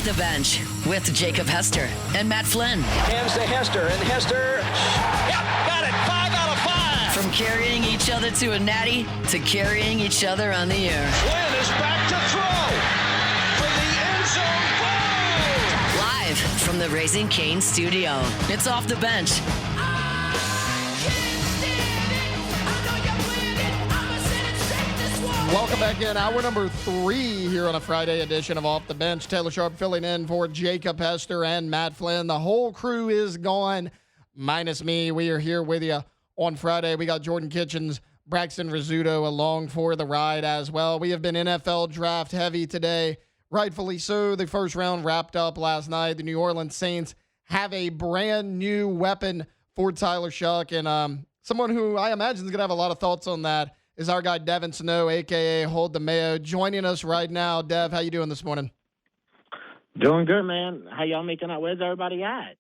the Bench with Jacob Hester and Matt Flynn. Hands to Hester, and Hester, yep, got it, 5 out of 5. From carrying each other to a natty to carrying each other on the air. Flynn is back to throw for the end zone. Goal! Live from the Raising Cane studio, it's Off the Bench. Welcome back in. Hour number 3 here on a Friday edition of Off the Bench. Taylor Sharp filling in for Jacob Hester and Matt Flynn. The whole crew is gone, minus me. We are here with you on Friday. We got Jordan Kitchens, Braxton Rizzuto along for the ride as well. We have been NFL draft heavy today. Rightfully so. The first round wrapped up last night. The New Orleans Saints have a brand new weapon for Tyler Shuck. And someone who I imagine is going to have a lot of thoughts on that is our guy Devin Snow, a.k.a. Hold the Mayo, joining us right now. Dev, how you doing this morning? Doing good, man. How y'all making out? Where's everybody at?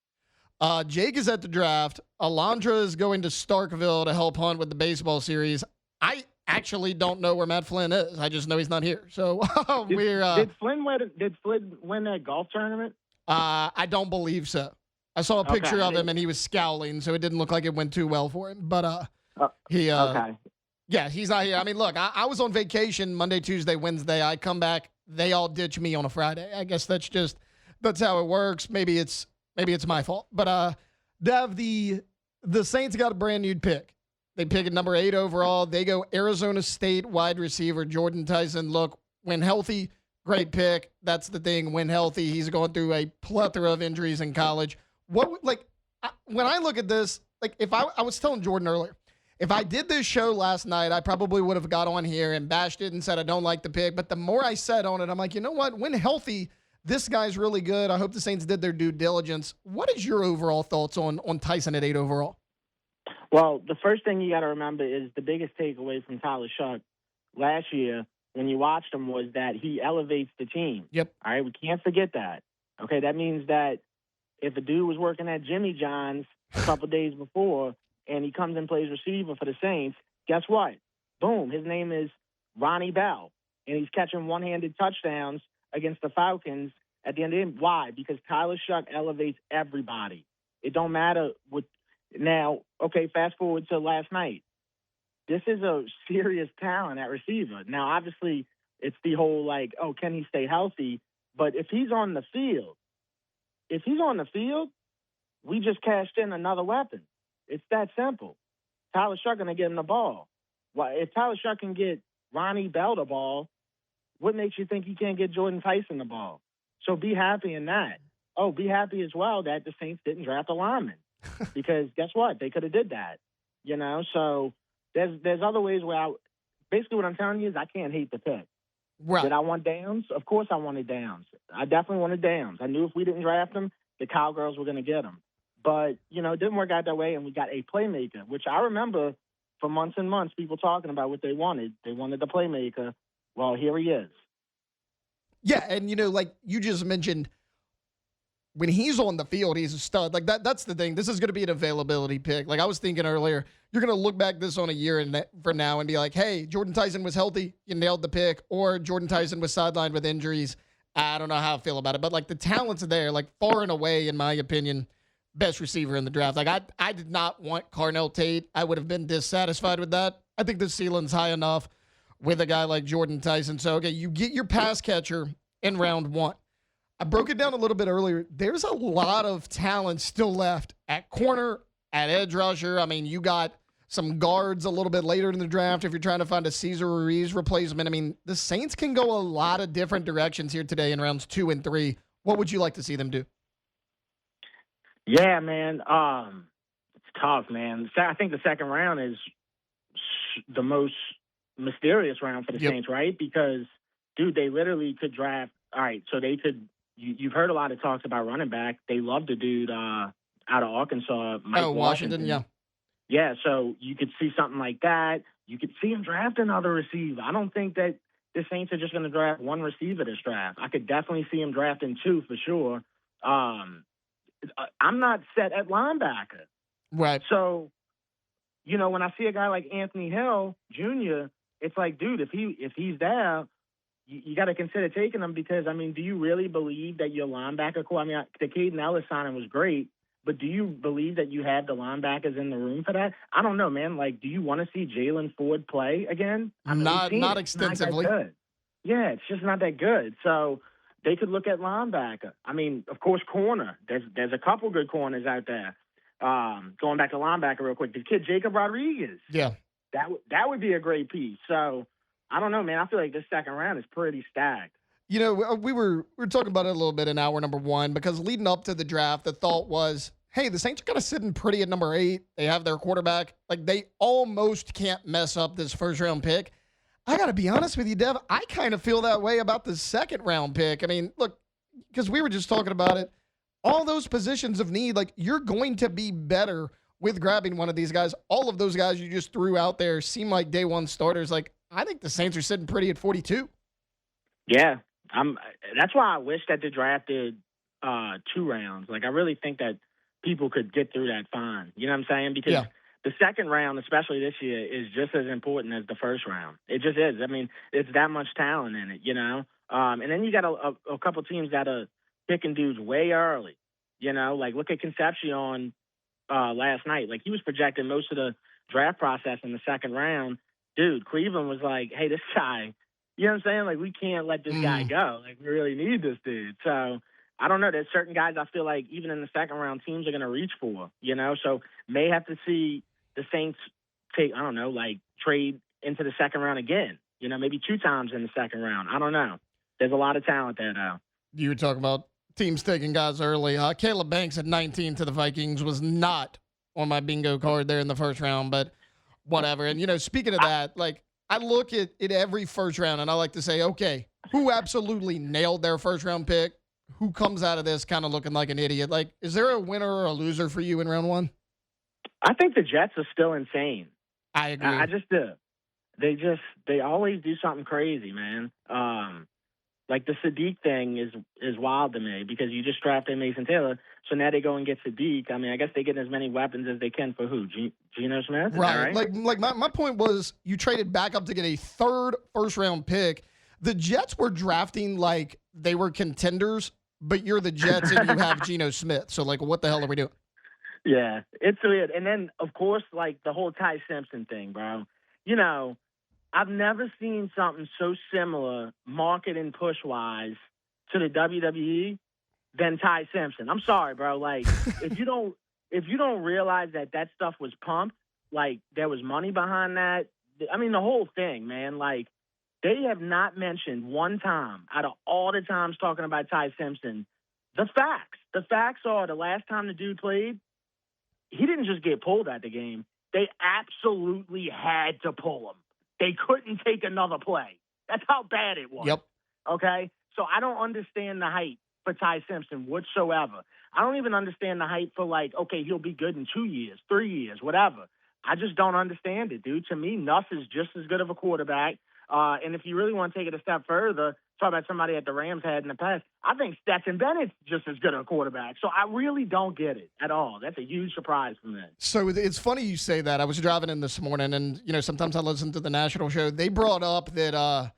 Jake is at the draft. Alondra is going to Starkville to help hunt with the baseball series. I actually don't know where Matt Flynn is. I just know he's not here. So Did Flynn win that golf tournament? I don't believe so. I saw a picture of him and he was scowling, so it didn't look like it went too well for him. But okay. Yeah, he's not here. I mean, look, I was on vacation Monday, Tuesday, Wednesday. I come back, they all ditch me on a Friday. I guess that's how it works. Maybe it's my fault. But Dev, the Saints got a brand new pick. They pick at number 8 overall. They go Arizona State wide receiver Jordan Tyson. Look, when healthy, great pick. That's the thing. When healthy, he's going through a plethora of injuries in college. When I look at this, if I was telling Jordan earlier, if I did this show last night, I probably would have got on here and bashed it and said I don't like the pick. But the more I said on it, I'm like, you know what? When healthy, this guy's really good. I hope the Saints did their due diligence. What is your overall thoughts on Tyson at 8 overall? Well, the first thing you got to remember is the biggest takeaway from Tyler Shuck last year when you watched him was that he elevates the team. Yep. All right, we can't forget that. Okay, that means that if a dude was working at Jimmy John's a couple days before and he comes and plays receiver for the Saints, guess what? Boom, his name is Ronnie Bell, and he's catching one-handed touchdowns against the Falcons at the end of the game. Why? Because Tyler Shuck elevates everybody. It don't matter what – now, okay, fast forward to last night. This is a serious talent at receiver. Now, obviously, it's the whole can he stay healthy? But if he's on the field, we just cashed in another weapon. It's that simple. Tyler Shuck going to get him the ball. Well, if Tyler Shuck can get Ronnie Bell the ball, what makes you think he can't get Jordan Tyson the ball? So be happy in that. Oh, be happy as well that the Saints didn't draft a lineman because guess what? They could have did that. So there's other ways where basically what I'm telling you is I can't hate the pick. Right. Did I want Downs? Of course I wanted Downs. I definitely wanted Downs. I knew if we didn't draft him, the Cowgirls were going to get him. But, it didn't work out that way, and we got a playmaker, which I remember for months and months people talking about what they wanted. They wanted the playmaker. Well, here he is. Yeah, and, you just mentioned, when he's on the field, he's a stud. That's the thing. This is going to be an availability pick. I was thinking earlier, you're going to look back this on a year for now and be like, hey, Jordan Tyson was healthy, you nailed the pick, or Jordan Tyson was sidelined with injuries. I don't know how I feel about it, but, the talent's there, far and away, in my opinion, best receiver in the draft. I did not want Carnell Tate. I would have been dissatisfied with that. I think the ceiling's high enough with a guy like Jordan Tyson. So, okay, you get your pass catcher in round 1. I broke it down a little bit earlier. There's a lot of talent still left at corner, at edge rusher. I mean, you got some guards a little bit later in the draft if you're trying to find a Cesar Ruiz replacement. I mean, the Saints can go a lot of different directions here today in rounds 2 and 3. What would you like to see them do? Yeah, man. It's tough, man. I think the second round is the most mysterious round for the Saints, right? Because, dude, they literally could draft. All right, so they could. You've heard a lot of talks about running back. They love the dude out of Arkansas, Mike Washington. Yeah. Yeah, so you could see something like that. You could see him draft another receiver. I don't think that the Saints are just going to draft one receiver this draft. I could definitely see him drafting 2 for sure. I'm not set at linebacker. Right. So, when I see a guy like Anthony Hill Jr., it's like, dude, if he's there, you got to consider taking him because, I mean, do you really believe that your linebacker core, I mean, the Caden Ellis signing was great, but do you believe that you have the linebackers in the room for that? I don't know, man. Like, do you want to see Jalen Ford play again? I mean, not extensively. Not that good. Yeah, it's just not that good. So they could look at linebacker. I mean, of course, corner. There's a couple good corners out there. Going back to linebacker real quick, the kid Jacob Rodriguez. Yeah. That would be a great piece. So I don't know, man. I feel like this second round is pretty stacked. You know, we were talking about it a little bit in hour number 1 because leading up to the draft, the thought was, hey, the Saints are kind of sitting pretty at number 8. They have their quarterback. Like, they almost can't mess up this first-round pick. I got to be honest with you, Dev. I kind of feel that way about the second-round pick. I mean, look, because we were just talking about it. All those positions of need, like, you're going to be better with grabbing one of these guys. All of those guys you just threw out there seem like day one starters. Like, I think the Saints are sitting pretty at 42. Yeah. That's why I wish that they drafted 2 rounds. Like, I really think that people could get through that fine. You know what I'm saying? Because the second round, especially this year, is just as important as the first round. It just is. I mean, it's that much talent in it, you know? And then you got a couple teams that are picking dudes way early, you know? Like, look at Concepcion last night. Like, he was projecting most of the draft process in the second round. Dude, Cleveland was like, hey, this guy, you know what I'm saying? Like, we can't let this guy go. Like, we really need this dude. So, I don't know. There's certain guys I feel like even in the second round, teams are going to reach for, you know? So, may have to see the Saints take, I don't know, like, trade into the second round again. You know, maybe 2 times in the second round. I don't know. There's a lot of talent there, though. You were talking about teams taking guys early. Caleb Banks at 19 to the Vikings was not on my bingo card there in the first round, but whatever. And, you know, speaking of that, like, I look at every first round and I like to say, okay, who absolutely nailed their first round pick? Who comes out of this kind of looking like an idiot? Like, is there a winner or a loser for you in round 1? I think the Jets are still insane. I agree. I just do. They always do something crazy, man. Like the Sadiq thing is wild to me because you just drafted Mason Taylor, so now they go and get Sadiq. I mean, I guess they get as many weapons as they can for who? Geno Smith? Right. Like my point was you traded back up to get a 3rd first-round pick. The Jets were drafting like they were contenders, but you're the Jets and you have Geno Smith. So, like, what the hell are we doing? Yeah, it's weird. And then, of course, like the whole Ty Simpson thing, bro. You know, I've never seen something so similar, market and push-wise, to the WWE than Ty Simpson. I'm sorry, bro. Like, if you don't realize that stuff was pumped, like there was money behind that. I mean, the whole thing, man. Like, they have not mentioned one time out of all the times talking about Ty Simpson the facts. The facts are the last time the dude played, he didn't just get pulled at the game. They absolutely had to pull him. They couldn't take another play. That's how bad it was. Yep. Okay? So I don't understand the hype for Ty Simpson whatsoever. I don't even understand the hype for, like, okay, he'll be good in 2 years, 3 years, whatever. I just don't understand it, dude. To me, Nuss is just as good of a quarterback. And if you really want to take it a step further, talk about somebody that the Rams had in the past, I think Stetson Bennett's just as good of a quarterback. So I really don't get it at all. That's a huge surprise for me. So it's funny you say that. I was driving in this morning, and, you know, sometimes I listen to the national show. They brought up that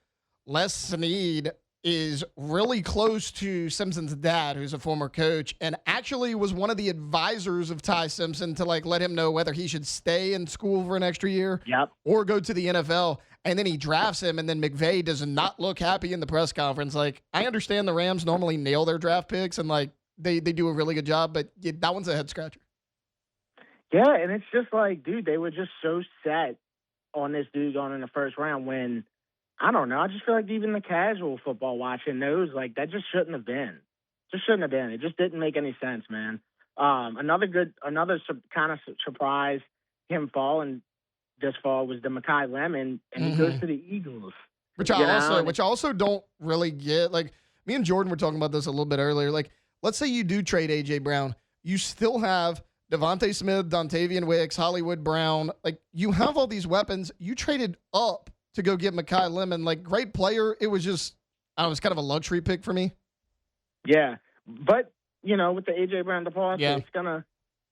Les Snead is really close to Simpson's dad, who's a former coach, and actually was one of the advisors of Ty Simpson to, like, let him know whether he should stay in school for an extra year or go to the NFL. And then he drafts him, and then McVay does not look happy in the press conference. Like, I understand the Rams normally nail their draft picks, and, like, they do a really good job, but that one's a head-scratcher. Yeah, and it's just like, dude, they were just so set on this dude going in the first round when, I don't know, I just feel like even the casual football watching knows, like, that just shouldn't have been. Just shouldn't have been. It just didn't make any sense, man. Another kind of surprise, him falling this fall, was the Mekhi Lemon, and he goes to the Eagles. Which I also don't really get. Like, me and Jordan were talking about this a little bit earlier. Like, let's say you do trade A.J. Brown. You still have Devontae Smith, Dontavian Wicks, Hollywood Brown. Like, you have all these weapons. You traded up to go get Mekhi Lemon. Like, great player. It was just, I don't know, it was kind of a luxury pick for me. Yeah. But, you know, with the A.J. Brown departure, it's going to,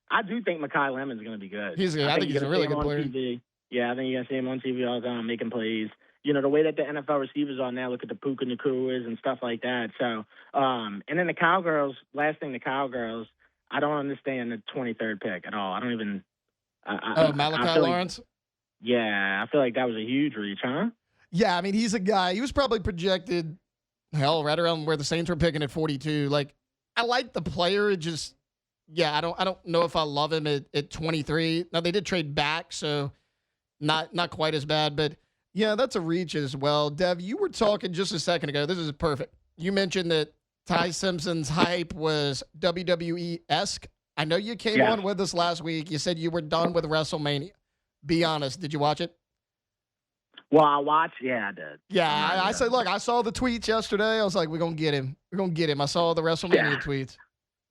I do think Mekhi Lemon's going to be good. I think he's a really good player. TV. Yeah, I think you're going to see him on TV all the time making plays. the way that the NFL receivers are now, look at the Puka Nakuas and stuff like that. So, and then the Cowgirls, last thing, the Cowgirls, I don't understand the 23rd pick at all. I don't even. Malachi Lawrence? Yeah, I feel like that was a huge reach, huh? Yeah, I mean, he's a guy. He was probably projected, right around where the Saints were picking at 42. Like, I like the player. It just, I don't know if I love him at 23. Now, they did trade back, so not quite as bad, but yeah, that's a reach as well. Dev, you were talking just a second ago. This is perfect. You mentioned that Ty Simpson's hype was WWE-esque. I know you came on with us last week. You said you were done with WrestleMania. Be honest. Did you watch it? Well, I watched. Yeah, I did. Yeah, I said, look, I saw the tweets yesterday. I was like, we're going to get him. We're going to get him. I saw the WrestleMania tweets.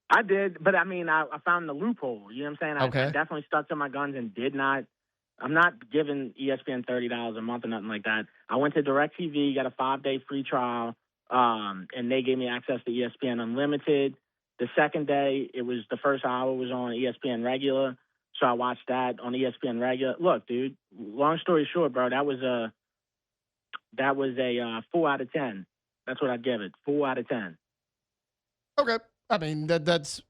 I did, but I mean, I found the loophole. You know what I'm saying? Okay. I definitely stuck to my guns and did not. I'm not giving ESPN $30 a month or nothing like that. I went to DirecTV, got a 5-day free trial, and they gave me access to ESPN Unlimited. The second day, the first hour was on ESPN Regular, so I watched that on ESPN Regular. Look, dude, long story short, bro, that was a 4 out of 10. That's what I'd give it, 4 out of 10. Okay. I mean, that's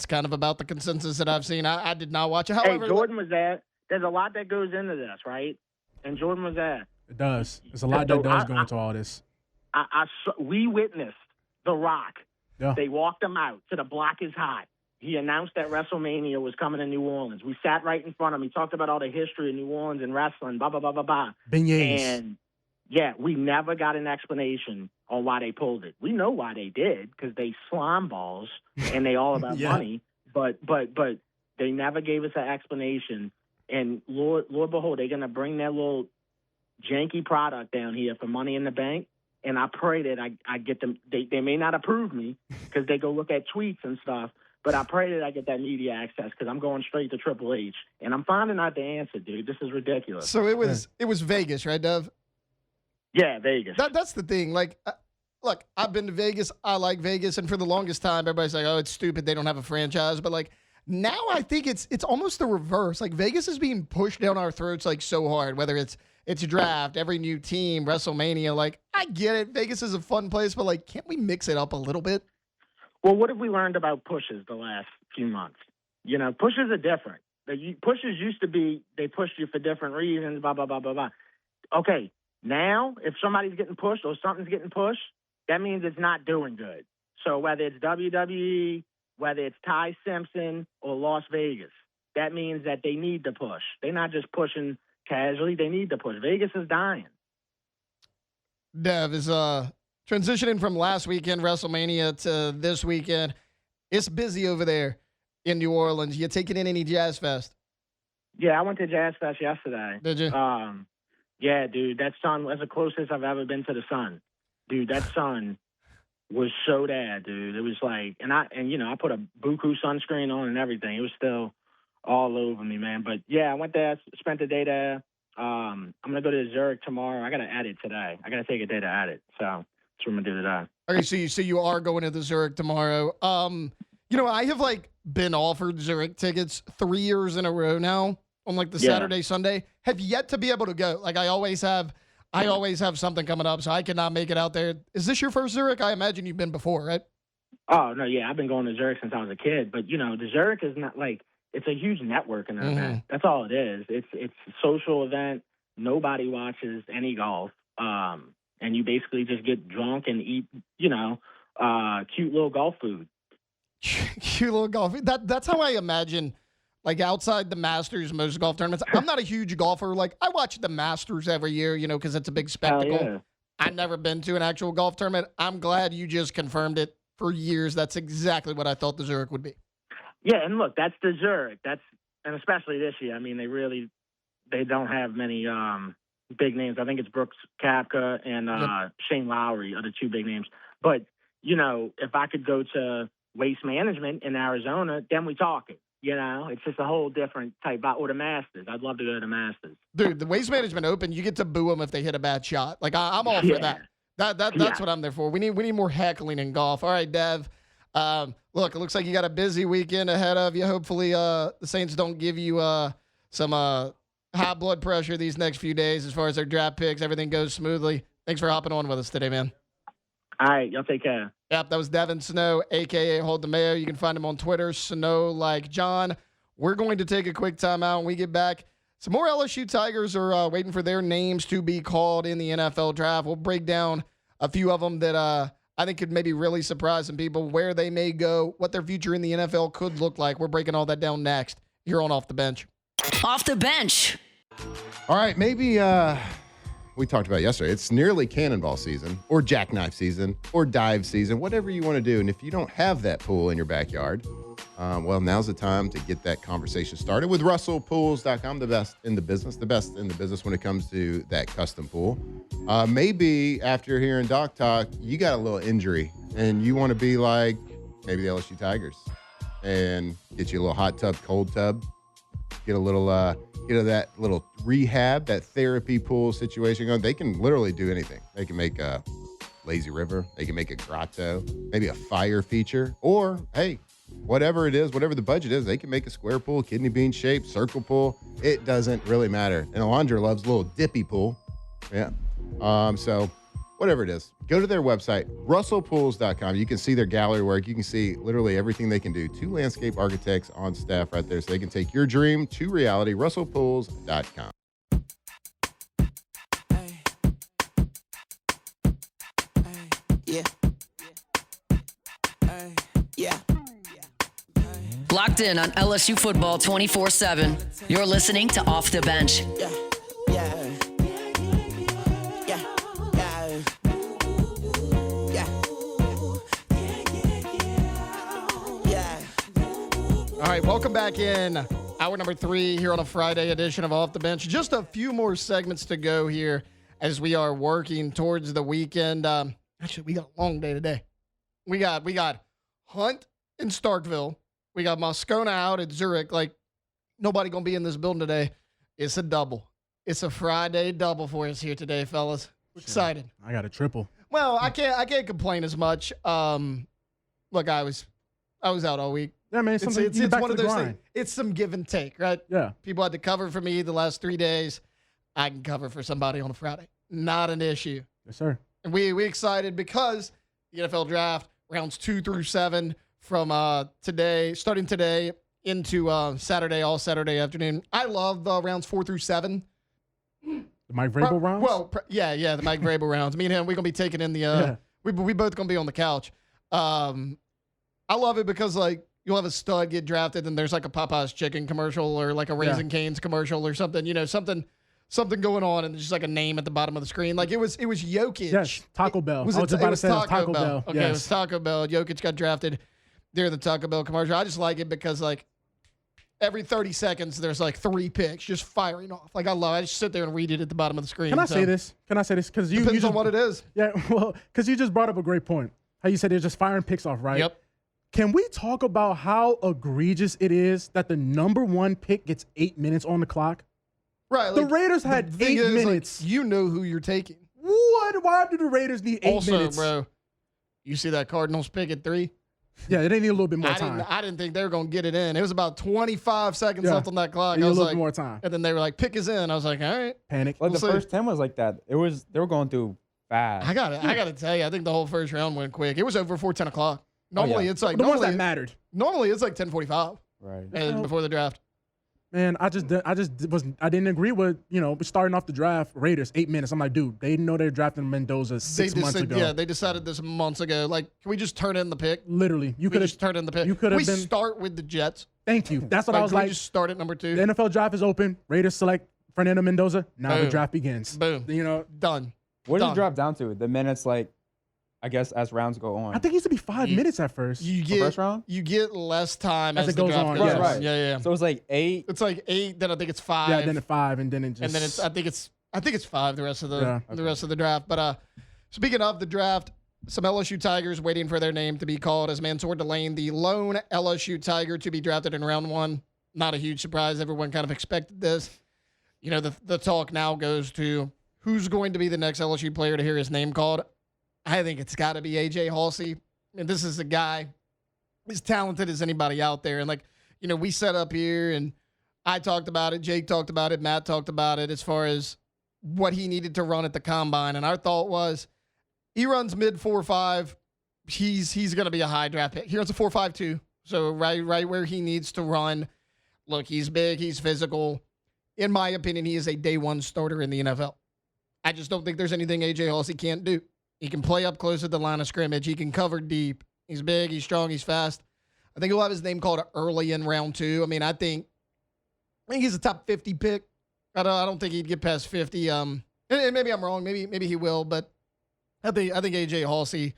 kind of about the consensus that I've seen. I did not watch it. However, hey, Jordan was there. There's a lot that goes into this, right? And Jordan was there. It does. There's a lot that does go into all this. We witnessed The Rock. Yeah. They walked him out to the block is hot. He announced that WrestleMania was coming to New Orleans. We sat right in front of him. He talked about all the history of New Orleans and wrestling, blah, blah, blah, blah, blah. Beignets. And, yeah, we never got an explanation on why they pulled it. We know why they did, because they slime balls and they all about money. But they never gave us an explanation. And Lord behold, they're going to bring that little janky product down here for Money in the Bank. And I pray that I get them. They may not approve me because they go look at tweets and stuff. But I pray that I get that media access because I'm going straight to Triple H. And I'm finding out the answer, dude. This is ridiculous. So it was Vegas, right, Dev? Yeah, Vegas. That's the thing. Like, look, I've been to Vegas. I like Vegas. And for the longest time, everybody's like, oh, it's stupid. They don't have a franchise. But, like, now I think it's almost the reverse. Like, Vegas is being pushed down our throats, like, so hard, whether it's draft, every new team, WrestleMania. Like, I get it. Vegas is a fun place, but, like, can't we mix it up a little bit? Well, what have we learned about pushes the last few months? Pushes are different. Pushes used to be they pushed you for different reasons, blah, blah, blah, blah, blah. Okay, now if somebody's getting pushed or something's getting pushed, that means it's not doing good. So whether it's WWE, whether it's Ty Simpson or Las Vegas, that means that they need to push. They're not just pushing casually. They need to push. Vegas is dying. Dev is transitioning from last weekend, WrestleMania, to this weekend. It's busy over there in New Orleans. You taking in any Jazz Fest? Yeah, I went to Jazz Fest yesterday. Did you? Yeah, dude, that sun was the closest I've ever been to the sun. Dude, that sun was so bad, dude. It was like, and I put a buku sunscreen on and everything. It was still all over me, man. But yeah, I went there, spent the day there. I'm gonna go to Zurich tomorrow. I gotta edit today. I gotta take a day to edit. So that's what I'm gonna do today. Okay, so you are going to the Zurich tomorrow. I have like been offered Zurich tickets 3 years in a row now on like the Saturday, Sunday. Have yet to be able to go. Like I always have something coming up, so I cannot make it out there. Is this your first Zurich? I imagine you've been before, right? Oh no, yeah, I've been going to Zurich since I was a kid. But the Zurich is not like it's a huge networking event. That's all it is. It's a social event. Nobody watches any golf, and you basically just get drunk and eat, cute little golf food. Cute little golf. That's how I imagine. Like outside the Masters, most golf tournaments. I'm not a huge golfer. Like I watch the Masters every year, because it's a big spectacle. Yeah. I've never been to an actual golf tournament. I'm glad you just confirmed it. For years, that's exactly what I thought the Zurich would be. Yeah, and look, that's the Zurich. And especially this year. I mean, they don't have many big names. I think it's Brooks Koepka and Shane Lowry are the two big names. But if I could go to Waste Management in Arizona, then we talking. It's just a whole different type. Or the Masters. I'd love to go to the Masters. Dude, the Waste Management Open, you get to boo them if they hit a bad shot. Like, I'm all for that. That's what I'm there for. We need more heckling in golf. All right, Dev. Look, it looks like you got a busy weekend ahead of you. Hopefully, the Saints don't give you some high blood pressure these next few days as far as their draft picks. Everything goes smoothly. Thanks for hopping on with us today, man. All right, y'all take care. Yep, that was Devin Snow, a.k.a. Hold the Mayo. You can find him on Twitter, Snow Like John. We're going to take a quick timeout when we get back. Some more LSU Tigers are waiting for their names to be called in the NFL draft. We'll break down a few of them that I think could maybe really surprise some people, where they may go, what their future in the NFL could look like. We're breaking all that down next here on Off the Bench. Off the bench. All right, maybe we talked about yesterday. It's nearly cannonball season or jackknife season or dive season, whatever you want to do. And if you don't have that pool in your backyard, well, now's the time to get that conversation started with RussellPools.com, the best in the business when it comes to that custom pool. Maybe after hearing Doc talk, you got a little injury and you want to be like maybe the LSU Tigers and get you a little hot tub, cold tub, get a little, that little rehab, that therapy pool situation going. They can literally do anything. They can make a lazy river. They can make a grotto, maybe a fire feature, or hey, whatever it is, whatever the budget is, they can make a square pool, kidney bean shape, circle pool. It doesn't really matter. And Alondra loves a little dippy pool. Yeah. So whatever it is, go to their website, RussellPools.com. You can see their gallery work. You can see literally everything they can do. 2 landscape architects on staff right there, so they can take your dream to reality. RussellPools.com. Yeah. Yeah. Locked in on LSU football 24/7. You're listening to Off the Bench. Yeah. Yeah. Yeah. Yeah. Yeah. Yeah. All right, welcome back in. Hour number 3 here on a Friday edition of Off the Bench. Just a few more segments to go here as we are working towards the weekend. Actually, we got a long day today. We got Hunt in Starkville. We got Moscona out at Zurich. Like, nobody going to be in this building today. It's a double. It's a Friday double for us here today, fellas. We're excited. I got a triple. Well, I can't complain as much. Look, I was out all week. Yeah, man. It's one of those things. It's some give and take, right? Yeah. People had to cover for me the last 3 days. I can cover for somebody on a Friday. Not an issue. Yes, sir. And we excited because the NFL draft rounds 2 through 7 from starting today into Saturday, all Saturday afternoon. I love rounds 4 through 7. The Mike Vrabel rounds? Well, yeah, the Mike Vrabel rounds. Me and him, we're gonna be taking in the. We both gonna be on the couch. I love it because like you'll have a stud get drafted, and there's like a Popeye's chicken commercial or like a Raising Cane's commercial or something. You know, something going on, and there's just like a name at the bottom of the screen. Like it was Jokic. Yes, Taco Bell. I was about to say Taco Bell. Okay, yes. It was Taco Bell. Jokic got drafted during the Taco Bell commercial. I just like it because like every 30 seconds there's like 3 picks just firing off. Like I just sit there and read it at the bottom of the screen. Can I say this? Because you depends just, on what it is. Yeah, well, because you just brought up a great point. How you said they're just firing picks off, right? Yep. Can we talk about how egregious it is that the number 1 pick gets 8 minutes on the clock? Right. The Raiders had 8 minutes. Like, you know who you're taking. What? Why do the Raiders need 8 minutes? Also, bro, you see that Cardinals pick at 3? Yeah, they need a little bit more time. I didn't think they were going to get it in. It was about 25 seconds left on that clock. They need I was a little like, bit more time. And then they were like, pick is in. I was like, all right. Panic. Like We'll the see. first 10 was like that. They were going through fast. I gotta tell you, I think the whole first round went quick. It was over before 10 o'clock. Normally it's like the ones that mattered. Normally it's like 10:45. Right. And before the draft. Man, I didn't agree with, starting off the draft, Raiders, 8 minutes. I'm like, dude, they know they're drafting Mendoza 6 months ago. Yeah, they decided this months ago. Like, can we just turn in the pick? Literally. You could have just turned in the pick. You could have been. Start with the Jets. Thank you. That's what I was can we like. just start at number 2. The NFL draft is open. Raiders select Fernando Mendoza. Now the Boom. draft begins. Boom. Done. What does Done. it drop down to? The minutes, like, I guess, as rounds go on. I think it used to be 5 minutes at first. First round? You get less time As as it the goes draft on, goes yes. on. Right. Yeah. So it's like 8. It's like 8, then I think it's 5. Yeah, then at 5, and then it just. And then it's I think it's 5 the rest of the Yeah. the rest of the draft. But speaking of the draft, some LSU Tigers waiting for their name to be called as Mansour Delane, the lone LSU Tiger to be drafted in round 1. Not a huge surprise. Everyone kind of expected this. You know, the talk now goes to who's going to be the next LSU player to hear his name called. I think it's got to be A.J. Halsey. And this is a guy as talented as anybody out there. And, like, we set up here, and I talked about it. Jake talked about it. Matt talked about it as far as what he needed to run at the combine. And our thought was he runs mid 4.5. He's going to be a high draft pick. He runs a 4.52. So right where he needs to run. Look, he's big. He's physical. In my opinion, he is a day one starter in the NFL. I just don't think there's anything A.J. Halsey can't do. He can play up close at the line of scrimmage. He can cover deep. He's big. He's strong. He's fast. I think he'll have his name called early in round 2. I mean, I think he's a top 50 pick. I don't think he'd get past 50. And maybe I'm wrong. Maybe he will. But I think A.J. Halsey,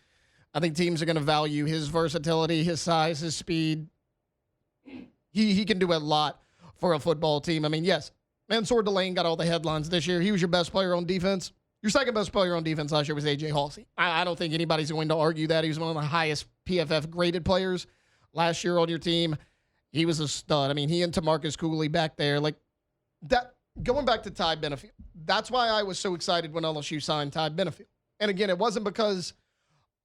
I think teams are going to value his versatility, his size, his speed. He can do a lot for a football team. I mean, yes, Mansour Delane got all the headlines this year. He was your best player on defense. Your second best player on defense last year was A.J. Halsey. I don't think anybody's going to argue that. He was one of the highest PFF graded players last year on your team. He was a stud. I mean, he and Tamarcus Cooley back there. Like that, going back to Ty Benefield, that's why I was so excited when LSU signed Ty Benefield. And again, it wasn't because,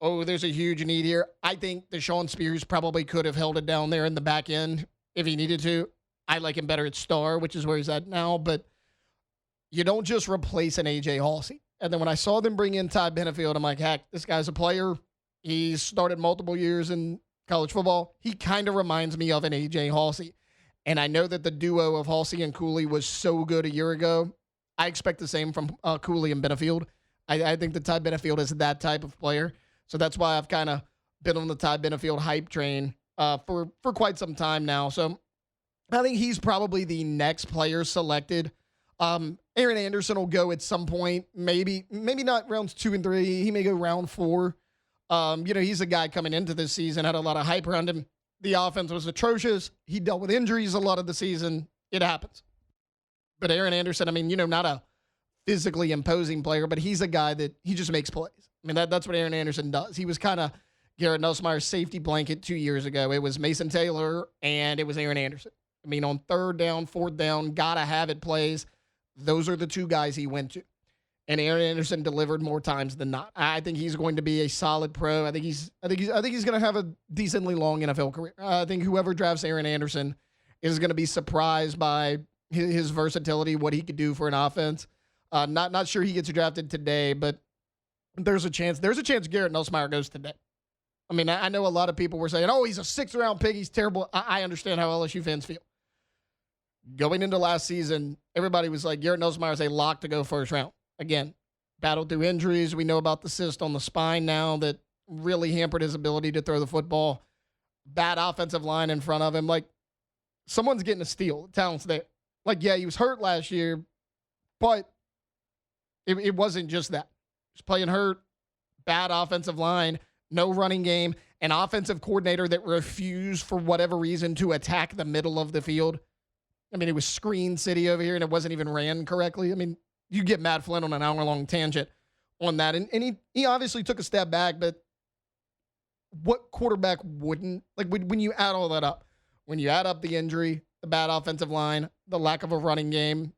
oh, there's a huge need here. I think Deshaun Spears probably could have held it down there in the back end if he needed to. I like him better at star, which is where he's at now. But you don't just replace an A.J. Halsey. And then when I saw them bring in Ty Benefield, I'm like, heck, this guy's a player. He's started multiple years in college football. He kind of reminds me of an A.J. Halsey. And I know that the duo of Halsey and Cooley was so good a year ago. I expect the same from Cooley and Benefield. I think that Ty Benefield is that type of player. So that's why I've kind of been on the Ty Benefield hype train for quite some time now. So I think he's probably the next player selected. Aaron Anderson will go at some point, maybe not rounds 2 and 3. He may go round 4. He's a guy coming into this season, had a lot of hype around him. The offense was atrocious. He dealt with injuries a lot of the season. It happens. But Aaron Anderson, I mean, not a physically imposing player, but he's a guy that he just makes plays. I mean, that's what Aaron Anderson does. He was kind of Garrett Nussmeier's safety blanket 2 years ago. It was Mason Taylor and it was Aaron Anderson. I mean, on 3rd down, 4th down, gotta have it plays. Those are the two guys he went to. And Aaron Anderson delivered more times than not. I think he's going to be a solid pro. I think he's going to have a decently long NFL career. I think whoever drafts Aaron Anderson is going to be surprised by his versatility, what he could do for an offense. Not sure he gets drafted today, but there's a chance Garrett Nussmeier goes today. I mean, I know a lot of people were saying, "Oh, he's a 6th round pick. He's terrible." I understand how LSU fans feel. Going into last season, everybody was like, Garrett Nussmeier is a lock to go 1st round. Again, battled through injuries. We know about the cyst on the spine now that really hampered his ability to throw the football. Bad offensive line in front of him. Like, someone's getting a steal. The talent's there. Like, yeah, he was hurt last year, but it wasn't just that. He was playing hurt, bad offensive line, no running game, an offensive coordinator that refused for whatever reason to attack the middle of the field. I mean, it was screen city over here, and it wasn't even ran correctly. I mean, you get Matt Flynn on an hour-long tangent on that. And he obviously took a step back, but what quarterback wouldn't? Like, when you add all that up, when you add up the injury, the bad offensive line, the lack of a running game,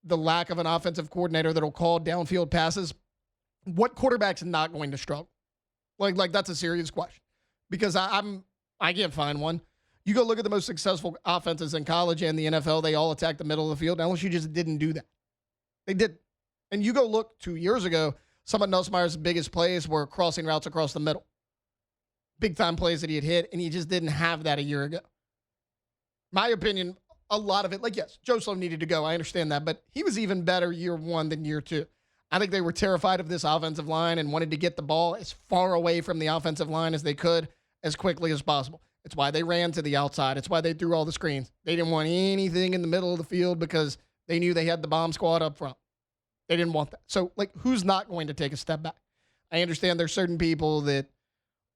the lack of an offensive coordinator that'll call downfield passes, what quarterback's not going to struggle? Like that's a serious question. Because I can't find one. You go look at the most successful offenses in college and the NFL, they all attack the middle of the field. LSU just didn't do that. They did. And you go look 2 years ago, some of Nussmeier's biggest plays were crossing routes across the middle. Big-time plays that he had hit, and he just didn't have that a year ago. My opinion, a lot of it, like, yes, Joe Sloan needed to go. I understand that, but he was even better year 1 than year 2. I think they were terrified of this offensive line and wanted to get the ball as far away from the offensive line as they could as quickly as possible. It's why they ran to the outside. It's why they threw all the screens. They didn't want anything in the middle of the field because they knew they had the bomb squad up front. They didn't want that. So, like, who's not going to take a step back? I understand there's certain people that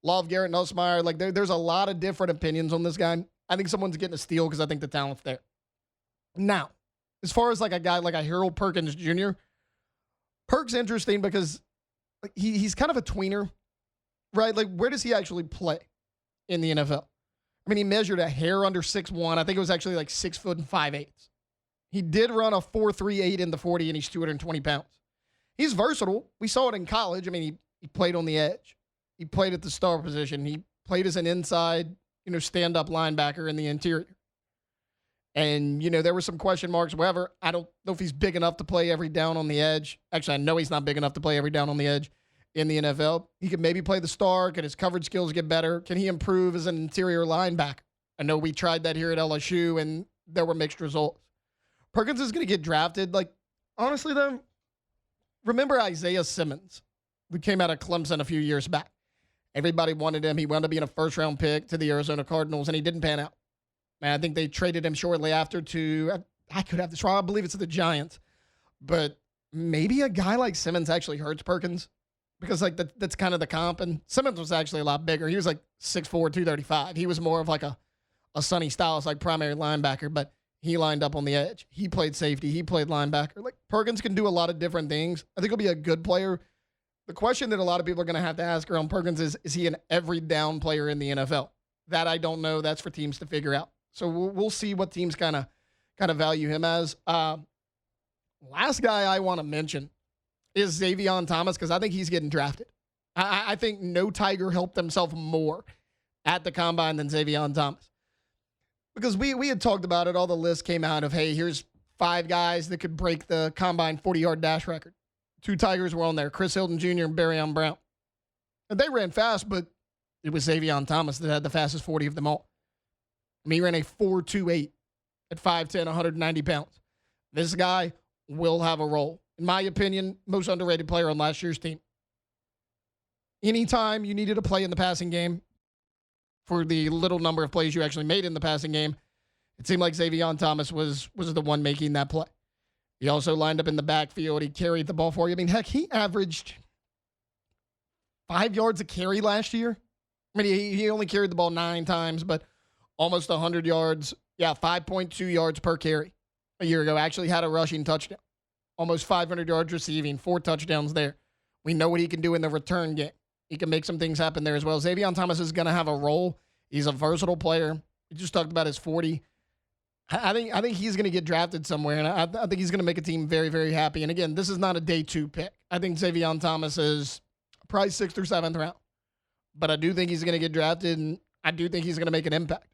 love Garrett Nussmeier. Like, there's a lot of different opinions on this guy. I think someone's getting a steal because I think the talent's there. Now, as far as, like, a guy like a Harold Perkins Jr., Perk's interesting because he's kind of a tweener, right? Like, where does he actually play in the NFL? I mean, he measured a hair under 6'1". I think it was actually like 6 foot and 5/8. He did run a 4.38 in the 40, and he's 220 pounds. He's versatile. We saw it in college. I mean, he played on the edge. He played at the star position. He played as an inside, stand-up linebacker in the interior. And, there were some question marks. However, I don't know if he's big enough to play every down on the edge. Actually, I know he's not big enough to play every down on the edge in the NFL. He can maybe play the star. Can his coverage skills get better? Can he improve as an interior linebacker? I know we tried that here at LSU, and there were mixed results. Perkins is going to get drafted. Honestly, though, remember Isaiah Simmons, who came out of Clemson a few years back. Everybody wanted him. He wound up being a first-round pick to the Arizona Cardinals, and he didn't pan out. Man, I think they traded him shortly after to, I could have this wrong, I believe it's the Giants. But maybe a guy like Simmons actually hurts Perkins because, that's kind of the comp. And Simmons was actually a lot bigger. He was 6'4", 235. He was more of a Sonny Styles, primary linebacker, but he lined up on the edge. He played safety. He played linebacker. Perkins can do a lot of different things. I think he'll be a good player. The question that a lot of people are going to have to ask around Perkins is he an every down player in the NFL? That I don't know. That's for teams to figure out. So we'll see what teams kind of value him as. Last guy I want to mention is Xavier Thomas because I think he's getting drafted. I think no Tiger helped himself more at the combine than Xavier Thomas. Because we had talked about it. All the lists came out of, hey, here's 5 guys that could break the combine 40-yard dash record. 2 Tigers were on there, Chris Hilton Jr. and Barryon Brown. And they ran fast, but it was Xavier Thomas that had the fastest 40 of them all. He ran a 4.28 at 5'10", 190 pounds. This guy will have a role. In my opinion, most underrated player on last year's team. Anytime you needed a play in the passing game, for the little number of plays you actually made in the passing game, it seemed like Xavier Thomas was the one making that play. He also lined up in the backfield. He carried the ball for you. He averaged 5 yards a carry last year. He only carried the ball 9 times, but almost 100 yards. Yeah, 5.2 yards per carry a year ago. Actually had a rushing touchdown. Almost 500 yards receiving, 4 touchdowns there. We know what he can do in the return game. He can make some things happen there as well. Xavier Thomas is going to have a role. He's a versatile player. We just talked about his 40. I think he's going to get drafted somewhere, and I think he's going to make a team very, very happy. And again, this is not a day 2 pick. I think Xavier Thomas is probably 6th or 7th round. But I do think he's going to get drafted, and I do think he's going to make an impact.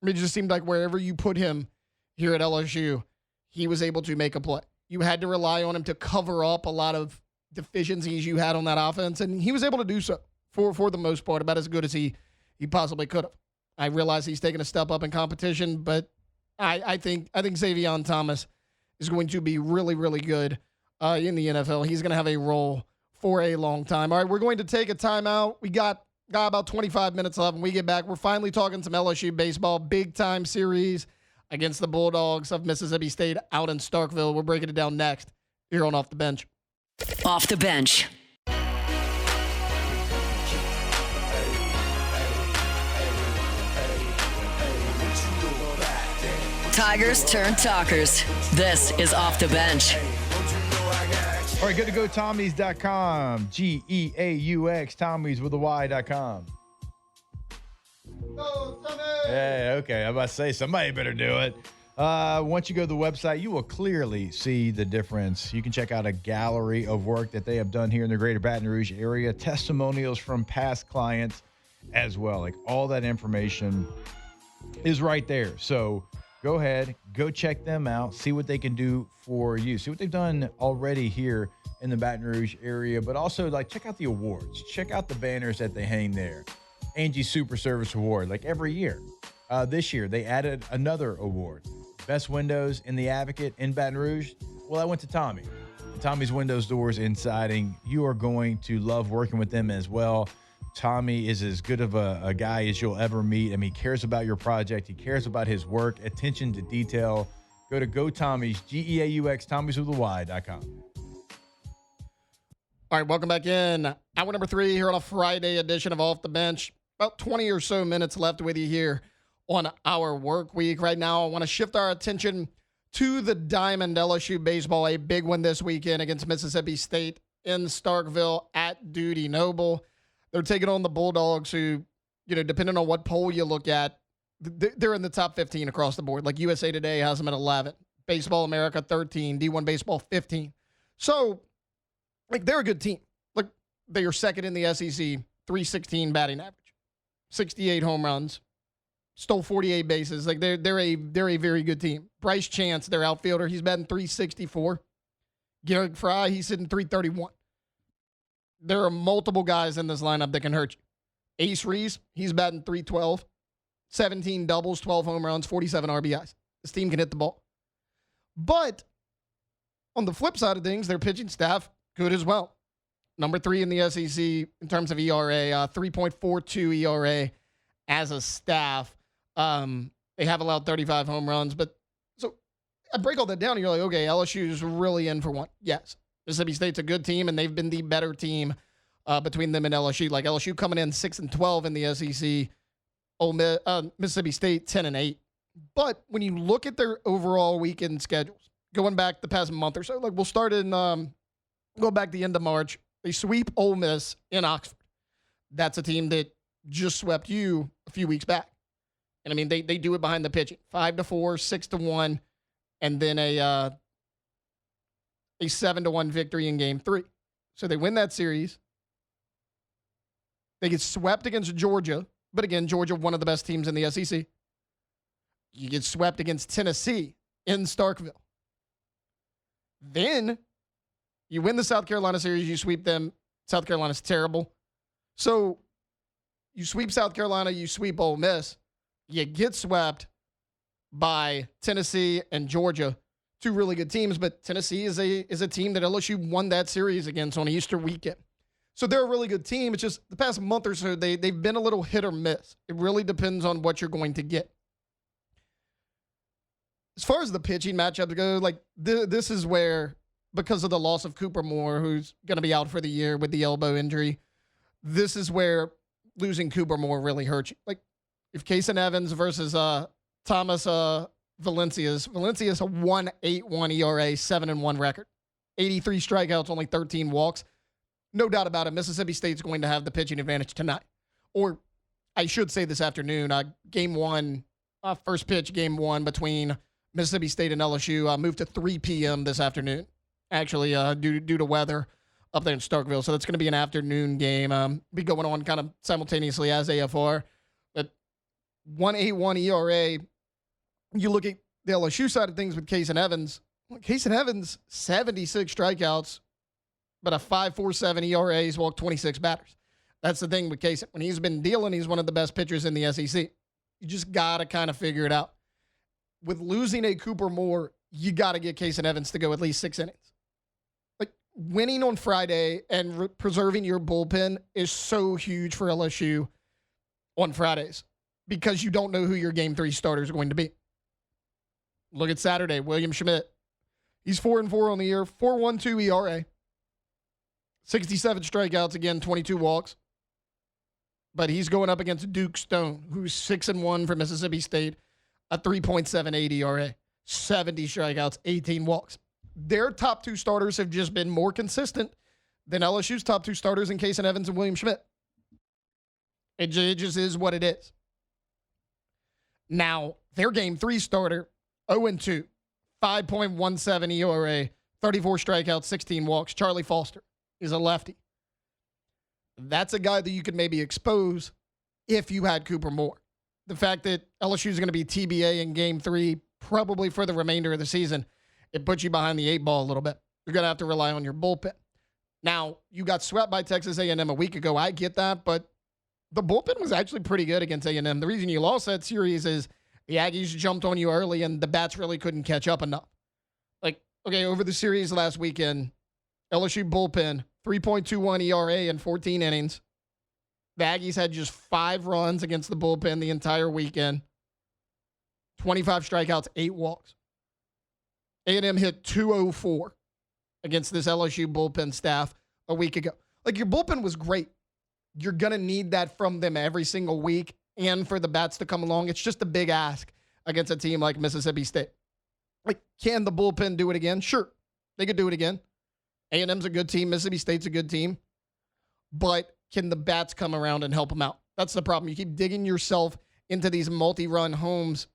It just seemed like wherever you put him here at LSU, he was able to make a play. You had to rely on him to cover up a lot of deficiencies you had on that offense, and he was able to do so for the most part, about as good as he possibly could have. I realize he's taken a step up in competition, but I think Xavier Thomas is going to be really, really good in the NFL. He's going to have a role for a long time. All right, we're going to take a timeout. We got about 25 minutes left. When we get back, we're finally talking some LSU baseball. Big-time series against the Bulldogs of Mississippi State out in Starkville. We're breaking it down next here on Off the Bench. Off the Bench. Tigers turn talkers. This is Off the Bench. All right, good to go. Tommys.com. Geaux. Tommys with a Y.com. Hey, okay. I'm about to say somebody better do it. Once you go to the website, you will clearly see the difference. You can check out a gallery of work that they have done here in the greater Baton Rouge area, testimonials from past clients as well. Like all that information is right there. So go ahead, go check them out, see what they can do for you. See what they've done already here in the Baton Rouge area, but also check out the awards. Check out the banners that they hang there. Angie Super Service Award, every year. This year, they added another award. Best windows in the Advocate in Baton Rouge. Well, I went to Tommy. Tommy's Windows, Doors, and Siding. You are going to love working with them as well. Tommy is as good of a guy as you'll ever meet. He cares about your project. He cares about his work, attention to detail. Go to GoTommys, Geaux, Tommys with a Y.com. All right, welcome back in. Hour number 3 here on a Friday edition of Off the Bench. About 20 or so minutes left with you here on our work week. Right now, I want to shift our attention to the Diamond. LSU baseball, a big one this weekend against Mississippi State in Starkville at Dudy Noble. They're taking on the Bulldogs who, depending on what poll you look at, they're in the top 15 across the board. Like USA Today has them at 11. Baseball America, 13. D1 Baseball, 15. So, they're a good team. They are second in the SEC, 316 batting average, 68 home runs, stole 48 bases. Like they're a very good team. Bryce Chance, their outfielder, he's batting 364. Garrett Fry, he's sitting 331. There are multiple guys in this lineup that can hurt you. Ace Reese, he's batting 312. 17 doubles, 12 home runs, 47 RBIs. This team can hit the ball. But on the flip side of things, their pitching staff, good as well. Number 3 in the SEC in terms of ERA, 3.42 ERA as a staff. They have allowed 35 home runs. But so I break all that down and you're like, okay, LSU is really in for one. Yes. Mississippi State's a good team and they've been the better team between them and LSU. Like LSU coming in 6-12 in the SEC. Mississippi State 10-8. But when you look at their overall weekend schedules, going back the past month or so, like we'll start in go back the end of March. They sweep Ole Miss in Oxford. That's a team that just swept you a few weeks back. And I mean, they do it behind the pitching. 5-4, 6-1, and then a 7-1 victory in game 3. So they win that series. They get swept against Georgia. But again, Georgia, one of the best teams in the SEC. You get swept against Tennessee in Starkville. Then you win the South Carolina series, you sweep them. South Carolina's terrible. So you sweep South Carolina, you sweep Ole Miss. You get swept by Tennessee and Georgia, 2 really good teams, but Tennessee is a team that LSU won that series against on Easter weekend. So they're a really good team. It's just the past month or so, they've been a little hit or miss. It really depends on what you're going to get. As far as the pitching matchups go, like this is where, because of the loss of Cooper Moore, who's going to be out for the year with the elbow injury, this is where losing Cooper Moore really hurts you. Like if Kason Evans versus Thomas Valencia's a 1.81 ERA, 7-1 record, 83 strikeouts, only 13 walks. No doubt about it, Mississippi State's going to have the pitching advantage tonight. Or I should say this afternoon, game 1, first pitch, game 1 between Mississippi State and LSU moved to 3 p.m. this afternoon, actually, due to weather up there in Starkville. So that's going to be an afternoon game. Be going on kind of simultaneously as AFR. But 1.81 ERA, you look at the LSU side of things with Kason Evans. Kason Evans, 76 strikeouts, but a 5.47 ERA. He's walked 26 batters. That's the thing with Kason. When he's been dealing, he's one of the best pitchers in the SEC. You just got to kind of figure it out. With losing a Cooper Moore, you got to get Kason Evans to go at least 6 innings. Like winning on Friday and preserving your bullpen is so huge for LSU on Fridays because you don't know who your game 3 starter is going to be. Look at Saturday, William Schmidt. He's 4-4 on the year, 4.12 ERA, 67 strikeouts, again, 22 walks. But he's going up against Duke Stone, who's 6-1 for Mississippi State, a 3.78 ERA, 70 strikeouts, 18 walks. Their top 2 starters have just been more consistent than LSU's top 2 starters in Kason Evans and William Schmidt. It just is what it is. Now, their game 3 starter, 0-2, 5.17 ERA, 34 strikeouts, 16 walks. Charlie Foster is a lefty. That's a guy that you could maybe expose if you had Cooper Moore. The fact that LSU is going to be TBA in game 3, probably for the remainder of the season, it puts you behind the 8 ball a little bit. You're going to have to rely on your bullpen. Now, you got swept by Texas A&M a week ago. I get that, but the bullpen was actually pretty good against A&M. The reason you lost that series is the Aggies jumped on you early and the bats really couldn't catch up enough. Like, okay, over the series last weekend, LSU bullpen, 3.21 ERA in 14 innings. The Aggies had just 5 runs against the bullpen the entire weekend. 25 strikeouts, 8 walks. A&M hit 204 against this LSU bullpen staff a week ago. Like, your bullpen was great. You're going to need that from them every single week and for the bats to come along. It's just a big ask against a team like Mississippi State. Like, can the bullpen do it again? Sure, they could do it again. A&M's a good team. Mississippi State's a good team. But can the bats come around and help them out? That's the problem. You keep digging yourself into these multi-run holes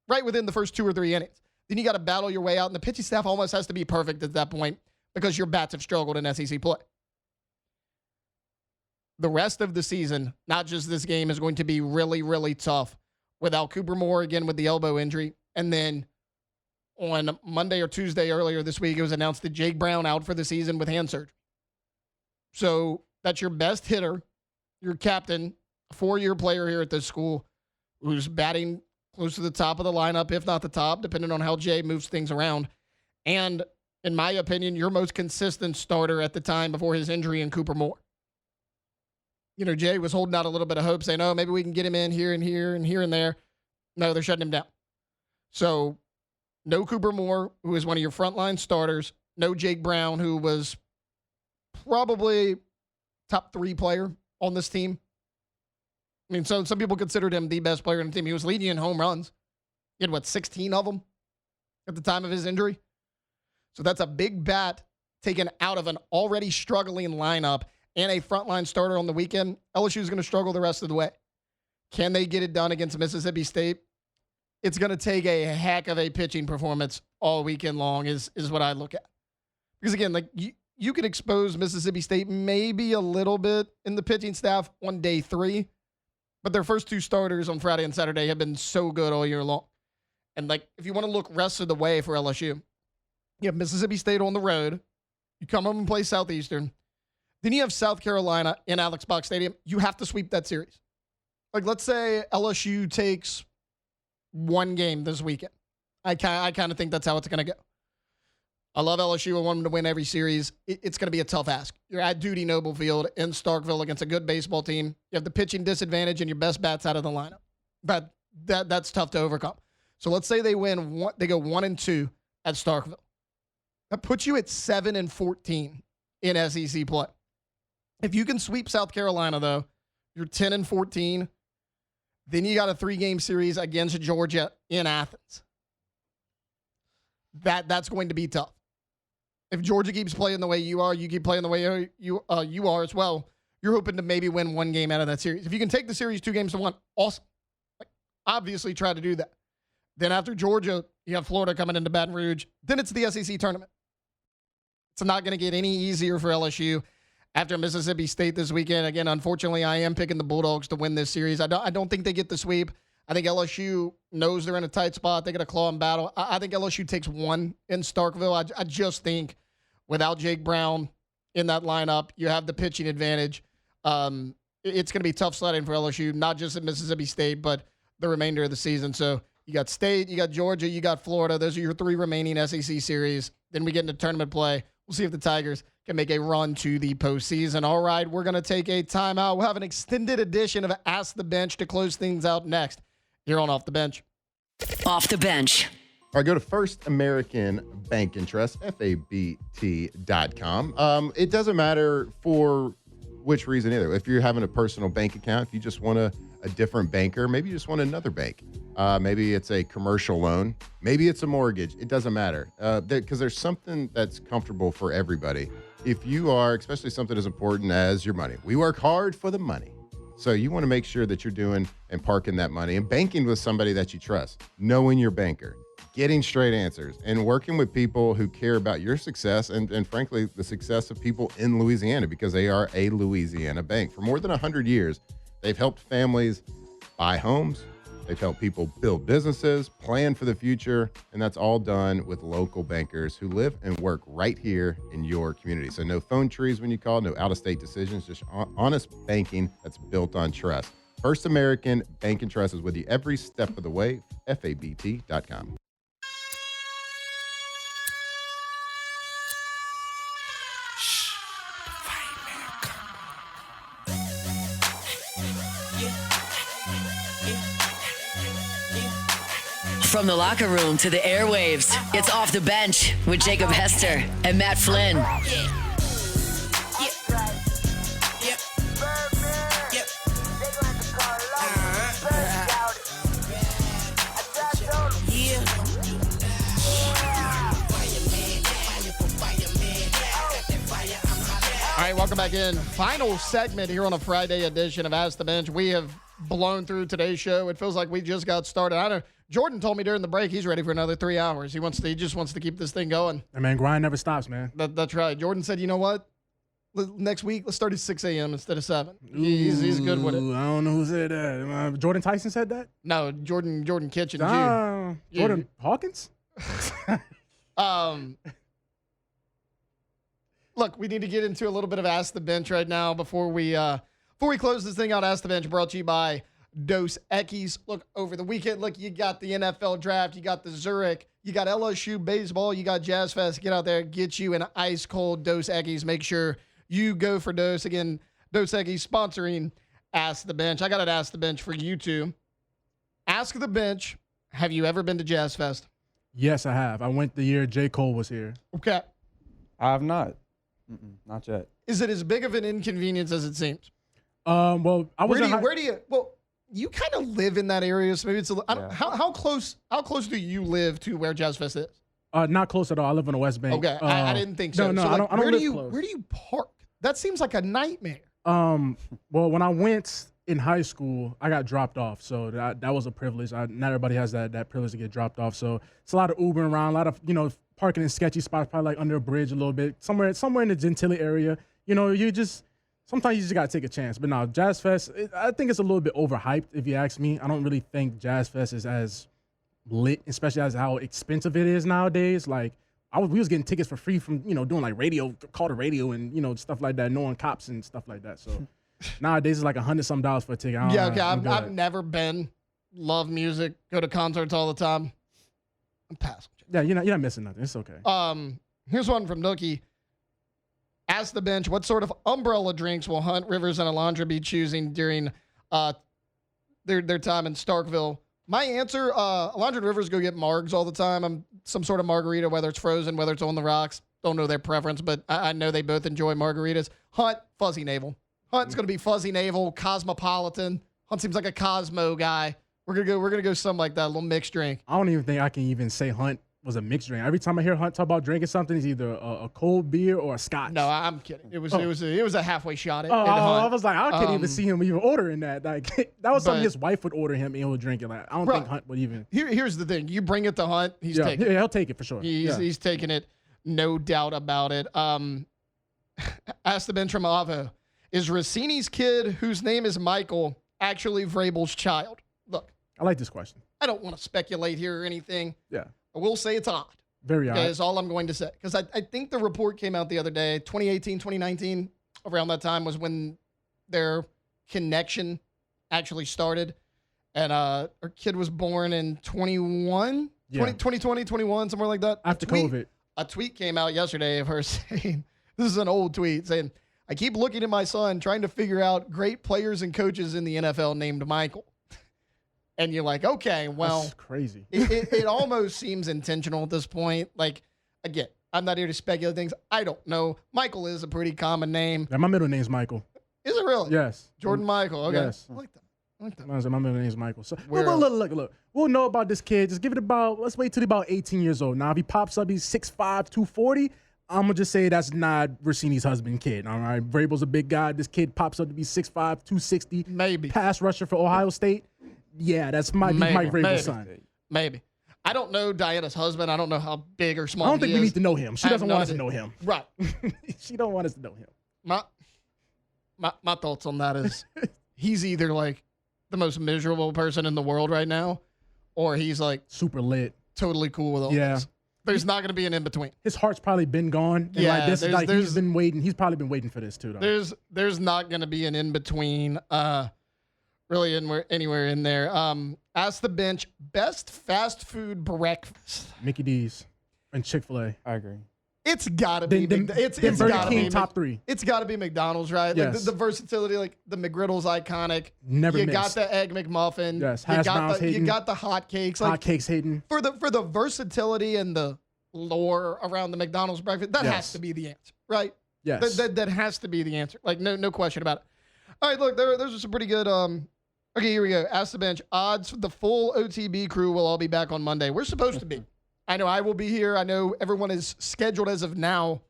right within the first 2 or 3 innings. Then you got to battle your way out, and the pitching staff almost has to be perfect at that point because your bats have struggled in SEC play. the rest of the season, not just this game, is going to be really, really tough without Cooper Moore again with the elbow injury. And then on Monday or Tuesday earlier this week, it was announced that Jake Brown out for the season with hand surgery. So that's your best hitter, your captain, a 4-year player here at this school who's batting close to the top of the lineup, if not the top, depending on how Jay moves things around. And in my opinion, your most consistent starter at the time before his injury in Cooper Moore. You know, Jay was holding out a little bit of hope, saying, oh, maybe we can get him in here and here and here and there. No, they're shutting him down. So no Cooper Moore, who is one of your frontline starters. No Jake Brown, who was probably top 3 player on this team. I mean, so some people considered him the best player on the team. He was leading in home runs. He had, 16 of them at the time of his injury? So that's a big bat taken out of an already struggling lineup and a frontline starter on the weekend. LSU is going to struggle the rest of the way. Can they get it done against Mississippi State? It's going to take a heck of a pitching performance all weekend long is what I look at. Because, again, you could expose Mississippi State maybe a little bit in the pitching staff on day 3, but their first 2 starters on Friday and Saturday have been so good all year long. And, if you want to look rest of the way for LSU, you have Mississippi State on the road. You come home and play Southeastern. Then you have South Carolina in Alex Box Stadium. You have to sweep that series. Let's say LSU takes 1 game this weekend. I kind of think that's how it's going to go. I love LSU. I want them to win every series. It's going to be a tough ask. You're at Duty Noble Field in Starkville against a good baseball team. You have the pitching disadvantage and your best bats out of the lineup. That's tough to overcome. So let's say they win. They go 1-2 at Starkville. That puts you at 7-14 in SEC play. If you can sweep South Carolina, though, you're 10-14. Then you got a 3-game series against Georgia in Athens. That's going to be tough. If Georgia keeps playing the way you are, you keep playing the way you are as well, you're hoping to maybe win 1 game out of that series. If you can take the series 2-1, awesome. Obviously, try to do that. Then after Georgia, you have Florida coming into Baton Rouge. Then it's the SEC tournament. It's not going to get any easier for LSU after Mississippi State this weekend. Again, unfortunately, I am picking the Bulldogs to win this series. I don't think they get the sweep. I think LSU knows they're in a tight spot. They got a claw and battle. I think LSU takes 1 in Starkville. I just think without Jake Brown in that lineup, you have the pitching advantage. It's going to be tough sledding for LSU, not just at Mississippi State, but the remainder of the season. So you got State, you got Georgia, you got Florida. Those are your 3 remaining SEC series. Then we get into tournament play. We'll see if the Tigers can make a run to the postseason. All right, we're going to take a timeout. We'll have an extended edition of Ask the Bench to close things out next here on Off the Bench. Off the Bench. All right, go to First American Bank and Trust, FABT.com. It doesn't matter for which reason either. If you're having a personal bank account, if you just want a different banker, maybe you just want another bank. Maybe it's a commercial loan. Maybe it's a mortgage. It doesn't matter because there's something that's comfortable for everybody. If you are, especially something as important as your money. We work hard for the money. So you want to make sure that you're doing and parking that money and banking with somebody that you trust, knowing your banker, getting straight answers, and working with people who care about your success and frankly, the success of people in Louisiana because they are a Louisiana bank. For more than 100 years, they've helped families buy homes. They've helped people build businesses, plan for the future, and that's all done with local bankers who live and work right here in your community. So no phone trees when you call, no out-of-state decisions, just honest banking that's built on trust. First American Bank and Trust is with you every step of the way, FABT.com. From the locker room to the airwaves, it's Off the Bench with Jacob Hester and Matt Flynn. All right, welcome back in. Final segment here on a Friday edition of Ask the Bench. We have blown through today's show. It feels like we just got started. I know Jordan told me during the break he's ready for another 3 hours. He just wants to keep this thing going. And man, grind never stops, man. That's right. Jordan said, you know what? next week, let's start at 6 a.m. instead of 7. He's good with it. I don't know who said that. Jordan Tyson said that? No, Jordan Kitchen Jr. Jordan Hawkins? Look, we need to get into a little bit of Ask the Bench right now before we close this thing out. Ask the Bench brought to you by Dos Equis. Look, over the weekend, you got the NFL draft, you got the Zurich, you got LSU baseball, you got Jazz Fest. Get out there, get you an ice cold Dos Equis. Make sure you go for Dos. Again, Dos Equis sponsoring Ask the Bench. I got an Ask the Bench for you two. Ask the Bench, have you ever been to Jazz Fest? Yes, I have. I went the year J. Cole was here. Okay. I have not. Not yet. Is it as big of an inconvenience as it seems? Well, I was. You kind of live in that area, so maybe it's how close do you live to where Jazz Fest is? Not close at all. I live on the West Bank. Okay, I didn't think so. No, so I don't where live do you close. where do you park? That seems like a nightmare. Well, when I went in high school, I got dropped off, so that was a privilege. Not everybody has that privilege to get dropped off. So it's a lot of Ubering around, a lot of parking in sketchy spots, probably under a bridge a little bit, somewhere in the Gentilly area. Sometimes you just gotta take a chance. But no, Jazz Fest, I think it's a little bit overhyped. If you ask me, I don't really think Jazz Fest is as lit, especially as how expensive it is nowadays. We was getting tickets for free from doing radio, call to radio, and stuff like that, knowing cops and stuff like that. So nowadays it's like $100-some for a ticket. I've never been. Love music, go to concerts all the time. I'm passing. Yeah, you're not missing nothing. It's okay. Here's one from Nookie. Ask the Bench, what sort of umbrella drinks will Hunt, Rivers, and Alondra be choosing during their time in Starkville? My answer, Alondra and Rivers go get margs all the time. Some sort of margarita, whether it's frozen, whether it's on the rocks. Don't know their preference, but I know they both enjoy margaritas. Hunt, fuzzy navel. Hunt's going to be fuzzy navel, cosmopolitan. Hunt seems like a Cosmo guy. We're gonna go something like that, a little mixed drink. I don't even think I can even say Hunt was a mixed drink. Every time I hear Hunt talk about drinking something, it's either a cold beer or a scotch. No, I'm kidding. It was a halfway shot. I was like, I couldn't even see him even ordering that. That was something his wife would order him and he would drink it. I don't think Hunt would even. Here's the thing: you bring it to Hunt, he's taking it. Yeah, he'll take it for sure. He's taking it, no doubt about it. Ask the Bench from Avo: is Rossini's kid, whose name is Michael, actually Vrabel's child? Look, I like this question. I don't want to speculate here or anything. Yeah. I will say it's odd. Very odd. Is all I'm going to say. Because I think the report came out the other day, 2018, 2019, around that time was when their connection actually started. And our kid was born in 2020, 21, somewhere like that. After COVID. A tweet came out yesterday of her saying, this is an old tweet, saying, I keep looking at my son trying to figure out great players and coaches in the NFL named Michael. And you're like, okay, well, that's crazy. It almost seems intentional at this point. Again, I'm not here to speculate things. I don't know. Michael is a pretty common name. Yeah, my middle name's Michael. Is it really? Yes. Jordan Michael. Okay. Yes. I like that. My middle name's Michael. So look. We'll know about this kid. Just give it let's wait till he's about 18 years old. Now, if he pops up, he's 6'5", 240. I'm going to just say that's not Rossini's husband kid. All right. Vrabel's a big guy. This kid pops up to be 6'5", 260. Maybe. Pass rusher for Ohio State. Yeah, that's Mike Vrabel's son. Maybe. I don't know Diana's husband. I don't know how big or small I don't think we need to know him. She doesn't want us to know him. Right. She don't want us to know him. My thoughts on that is he's either the most miserable person in the world right now, or he's super lit, totally cool with all this. There's not going to be an in-between. His heart's probably been gone. And he's been waiting. He's probably been waiting for this too, though. There's not going to be an in-between. Really anywhere in there. Ask the Bench, best fast food breakfast. Mickey D's and Chick-fil-A. I agree. It's gotta be. It's gotta be top 3. It's gotta be McDonald's, right? Yes. The versatility, the McGriddle's iconic. Never you missed. got the egg McMuffin. Yes. You got the hot cakes. Hot cakes hidden. For the versatility and the lore around the McDonald's breakfast, that has to be the answer, right? Yes. That has to be the answer. No question about it. All right, look, there's some pretty good. Okay, here we go. Ask the Bench. Odds the full OTB crew will all be back on Monday. We're supposed to be. I know I will be here. I know everyone is scheduled as of now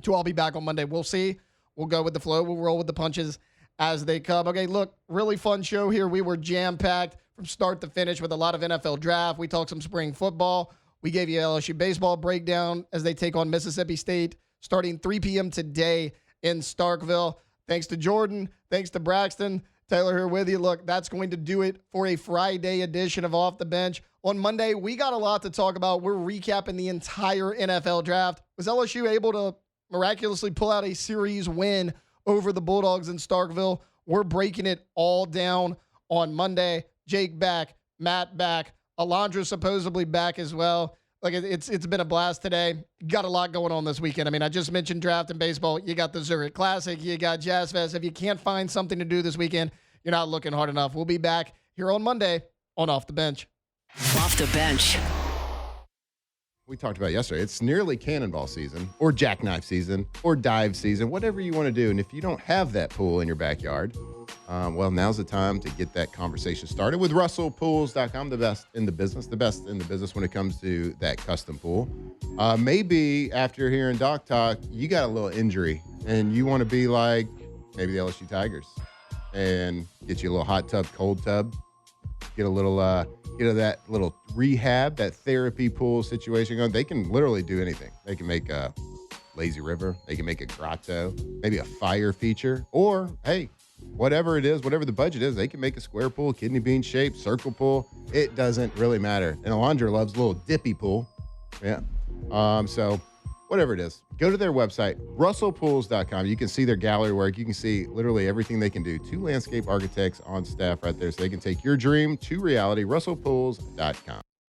to all be back on Monday. We'll see. We'll go with the flow. We'll roll with the punches as they come. Okay, look, really fun show here. We were jam-packed from start to finish with a lot of NFL draft. We talked some spring football. We gave you LSU baseball breakdown as they take on Mississippi State starting 3 p.m. today in Starkville. Thanks to Jordan. Thanks to Braxton. Taylor here with you. Look, that's going to do it for a Friday edition of Off the Bench. On Monday, we got a lot to talk about. We're recapping the entire NFL draft. Was LSU able to miraculously pull out a series win over the Bulldogs in Starkville? We're breaking it all down on Monday. Jake back, Matt back, Alondra supposedly back as well. Like, it's been a blast today. Got a lot going on this weekend. I mean, I just mentioned draft and baseball. You got the Zurich Classic. You got Jazz Fest. If you can't find something to do this weekend, you're not looking hard enough. We'll be back here on Monday on Off the Bench. Off the Bench. We talked about yesterday. It's nearly cannonball season or jackknife season or dive season, whatever you want to do. And if you don't have that pool in your backyard, well, now's the time to get that conversation started with RussellPools.com, the best in the business when it comes to that custom pool. Maybe after hearing Doc talk, you got a little injury and you want to be like maybe the LSU Tigers and get you a little hot tub, cold tub, get a little, that little rehab, that therapy pool situation going. They can literally do anything. They can make a lazy river. They can make a grotto, maybe a fire feature, or hey, whatever it is, whatever the budget is, they can make a square pool, kidney bean shape, circle pool. It doesn't really matter. And Alondra loves a little dippy pool. Yeah. So whatever it is, go to their website, RussellPools.com. You can see their gallery work. You can see literally everything they can do. 2 landscape architects on staff right there, so they can take your dream to reality. RussellPools.com.